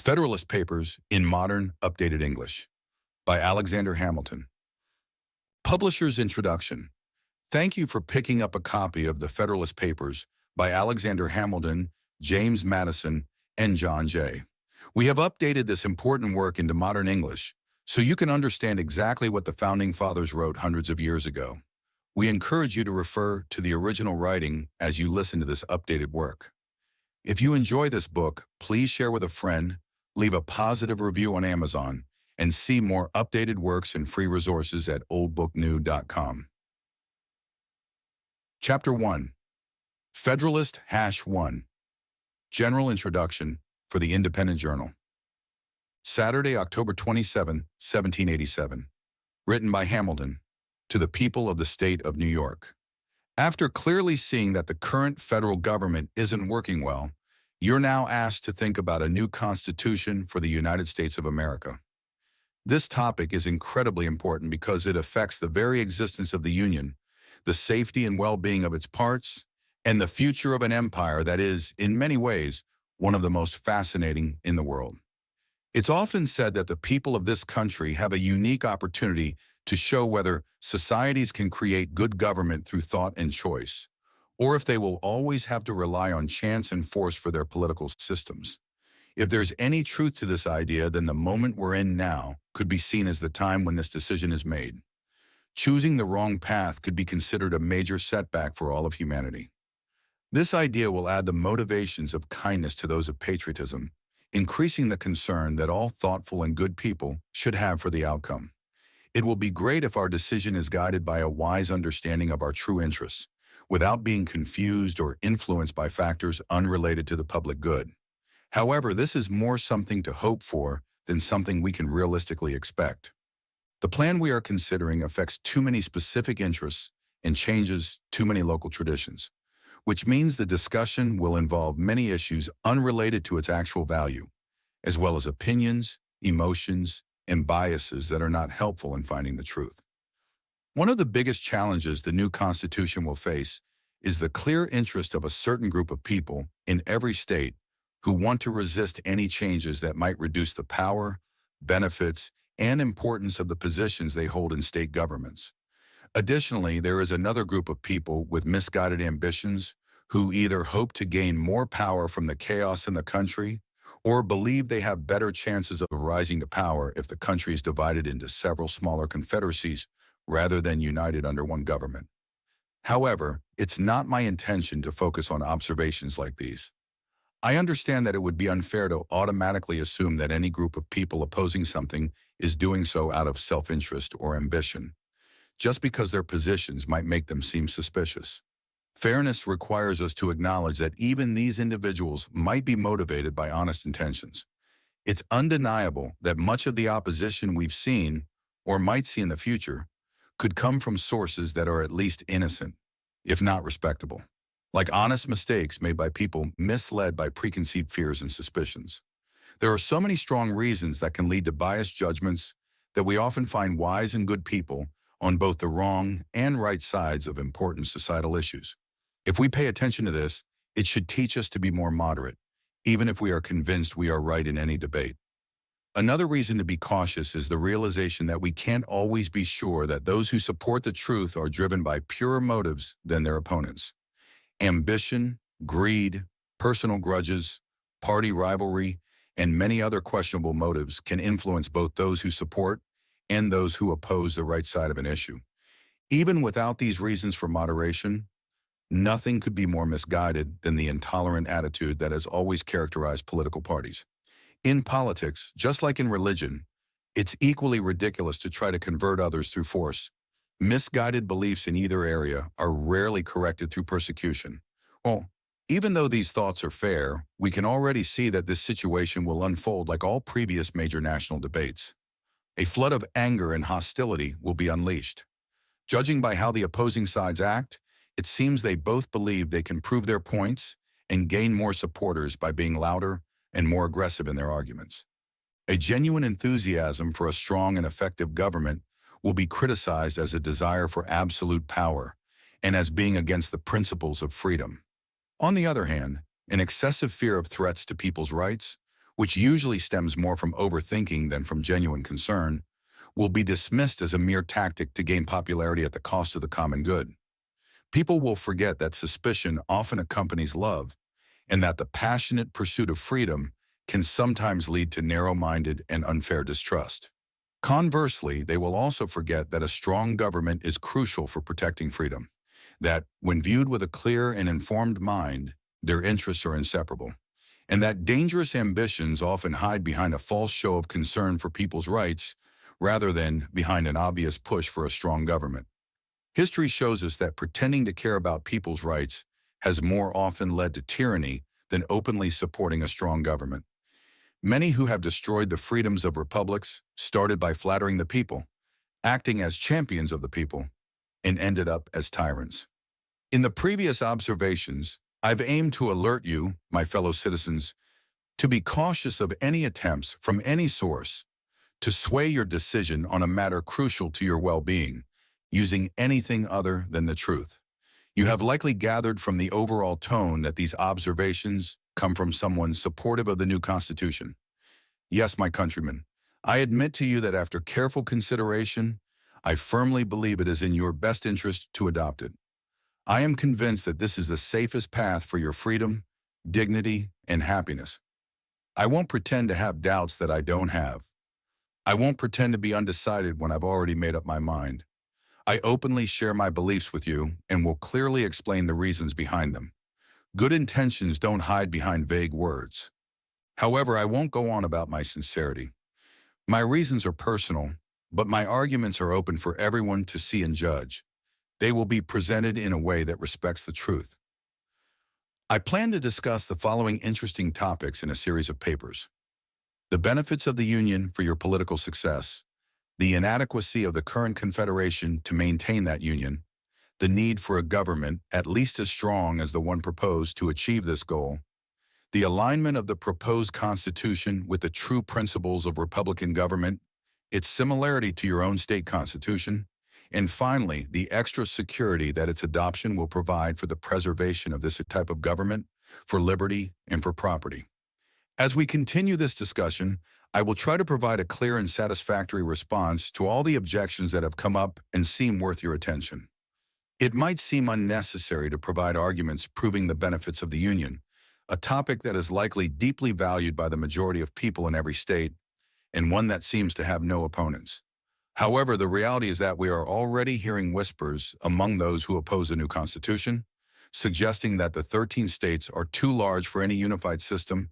Federalist Papers in Modern Updated English by Alexander Hamilton. Publisher's Introduction. Thank you for picking up a copy of the Federalist Papers by Alexander Hamilton, James Madison, and John Jay. We have updated this important work into modern English so you can understand exactly what the Founding Fathers wrote hundreds of years ago. We encourage you to refer to the original writing as you listen to this updated work. If you enjoy this book, please share with a friend, leave a positive review on Amazon, and see more updated works and free resources at oldbooknew.com. Chapter 1. Federalist #1. General Introduction for the Independent Journal. Saturday, October 27, 1787. Written by Hamilton to the people of the state of New York. After clearly seeing that the current federal government isn't working well, you're now asked to think about a new constitution for the United States of America. This topic is incredibly important because it affects the very existence of the Union, the safety and well-being of its parts, and the future of an empire that is, in many ways, one of the most fascinating in the world. It's often said that the people of this country have a unique opportunity to show whether societies can create good government through thought and choice, or if they will always have to rely on chance and force for their political systems. If there's any truth to this idea, then the moment we're in now could be seen as the time when this decision is made. Choosing the wrong path could be considered a major setback for all of humanity. This idea will add the motivations of kindness to those of patriotism, increasing the concern that all thoughtful and good people should have for the outcome. It will be great if our decision is guided by a wise understanding of our true interests, without being confused or influenced by factors unrelated to the public good. However, this is more something to hope for than something we can realistically expect. The plan we are considering affects too many specific interests and changes too many local traditions, which means the discussion will involve many issues unrelated to its actual value, as well as opinions, emotions, and biases that are not helpful in finding the truth. One of the biggest challenges the new Constitution will face is the clear interest of a certain group of people in every state who want to resist any changes that might reduce the power, benefits, and importance of the positions they hold in state governments. Additionally, there is another group of people with misguided ambitions who either hope to gain more power from the chaos in the country or believe they have better chances of rising to power if the country is divided into several smaller confederacies rather than united under one government. However, it's not my intention to focus on observations like these. I understand that it would be unfair to automatically assume that any group of people opposing something is doing so out of self-interest or ambition, just because their positions might make them seem suspicious. Fairness requires us to acknowledge that even these individuals might be motivated by honest intentions. It's undeniable that much of the opposition we've seen, or might see in the future, could come from sources that are at least innocent, if not respectable, like honest mistakes made by people misled by preconceived fears and suspicions. There are so many strong reasons that can lead to biased judgments that we often find wise and good people on both the wrong and right sides of important societal issues. If we pay attention to this, it should teach us to be more moderate, even if we are convinced we are right in any debate. Another reason to be cautious is the realization that we can't always be sure that those who support the truth are driven by purer motives than their opponents. Ambition, greed, personal grudges, party rivalry, and many other questionable motives can influence both those who support and those who oppose the right side of an issue. Even without these reasons for moderation, nothing could be more misguided than the intolerant attitude that has always characterized political parties. In politics, just like in religion, it's equally ridiculous to try to convert others through force. Misguided beliefs in either area are rarely corrected through persecution. Well, even though these thoughts are fair, we can already see that this situation will unfold like all previous major national debates. A flood of anger and hostility will be unleashed. Judging by how the opposing sides act, it seems they both believe they can prove their points and gain more supporters by being louder and more aggressive in their arguments. A genuine enthusiasm for a strong and effective government will be criticized as a desire for absolute power and as being against the principles of freedom. On the other hand, an excessive fear of threats to people's rights which usually stems more from overthinking than from genuine concern, will be dismissed as a mere tactic to gain popularity at the cost of the common good. People will forget that suspicion often accompanies love, and that the passionate pursuit of freedom can sometimes lead to narrow-minded and unfair distrust. Conversely, they will also forget that a strong government is crucial for protecting freedom, that when viewed with a clear and informed mind, their interests are inseparable, and that dangerous ambitions often hide behind a false show of concern for people's rights rather than behind an obvious push for a strong government. History shows us that pretending to care about people's rights has more often led to tyranny than openly supporting a strong government. Many who have destroyed the freedoms of republics started by flattering the people, acting as champions of the people, and ended up as tyrants. In the previous observations, I've aimed to alert you, my fellow citizens, to be cautious of any attempts from any source to sway your decision on a matter crucial to your well-being, using anything other than the truth. You have likely gathered from the overall tone that these observations come from someone supportive of the new Constitution. Yes, my countrymen, I admit to you that after careful consideration, I firmly believe it is in your best interest to adopt it. I am convinced that this is the safest path for your freedom, dignity, and happiness. I won't pretend to have doubts that I don't have. I won't pretend to be undecided when I've already made up my mind. I openly share my beliefs with you and will clearly explain the reasons behind them. Good intentions don't hide behind vague words. However, I won't go on about my sincerity. My reasons are personal, but my arguments are open for everyone to see and judge. They will be presented in a way that respects the truth. I plan to discuss the following interesting topics in a series of papers: the benefits of the Union for your political success, the inadequacy of the current Confederation to maintain that union, the need for a government at least as strong as the one proposed to achieve this goal, the alignment of the proposed Constitution with the true principles of Republican government, its similarity to your own state constitution, and finally, the extra security that its adoption will provide for the preservation of this type of government, for liberty, and for property. As we continue this discussion, I will try to provide a clear and satisfactory response to all the objections that have come up and seem worth your attention. It might seem unnecessary to provide arguments proving the benefits of the Union, a topic that is likely deeply valued by the majority of people in every state, and one that seems to have no opponents. However, the reality is that we are already hearing whispers among those who oppose the new Constitution, suggesting that the 13 states are too large for any unified system